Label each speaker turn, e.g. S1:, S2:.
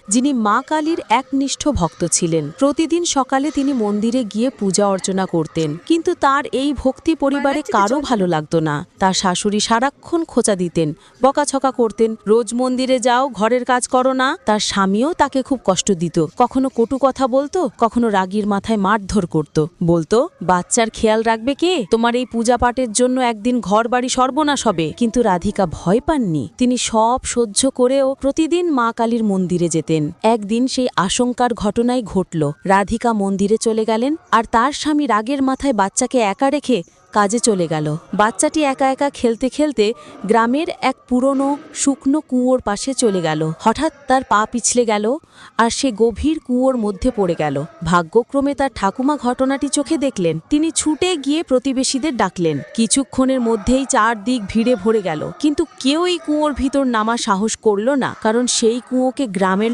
S1: যিনি মা কালীর একনিষ্ঠ ভক্ত ছিলেন। প্রতিদিন সকালে তিনি মন্দিরে গিয়ে পূজা অর্চনা করতেন, কিন্তু তার এই ভক্তি পরিবারে কারো ভালো লাগতো না। তার শাশুড়ি সারাক্ষণ খোঁচা দিতেন, বকাছকা করতেন, রোজ মন্দিরে যাও, ঘরের কাজ করো না। তার স্বামীও তাকে খুব কষ্ট দিত, কখনো কটু কথা বলতো, কখনো রাগীর মাথায় মারধর করত। বলতো, বাচ্চার খেয়াল রাখবে কে? তোমার এই পূজা পাঠের জন্য একদিন ঘর বাড়ি সর্বনাশ হবে। কিন্তু রাধিকা ভয় পাননি। তিনি সব সহ্য করেও প্রতিদিন মা কালীর মন্দিরে যেতেন। একদিন সেই আশঙ্কার ঘটনাই ঘটল। রাধিকা মন্দিরে চলে গেলেন, আর তার স্বামী রাগের মাথায় বাচ্চাকে একা রেখে কাজে চলে গেল। বাচ্চাটি একা একা খেলতে খেলতে গ্রামের এক পুরনো শুকনো কুয়োর পাশে চলে গেল। হঠাৎ তার পা পিছলে গেল, আর সে গভীর কুয়োর মধ্যে পড়ে গেল। ভাগ্যক্রমে তার ঠাকুমা ঘটনাটি চোখে দেখলেন। তিনি ছুটে গিয়ে প্রতিবেশীদের ডাকলেন। কিছুক্ষণের মধ্যেই চারদিক ভিড়ে ভরে গেল, কিন্তু কেউই কুয়োর ভিতর নামার সাহস করল না, কারণ সেই কুয়োকে গ্রামের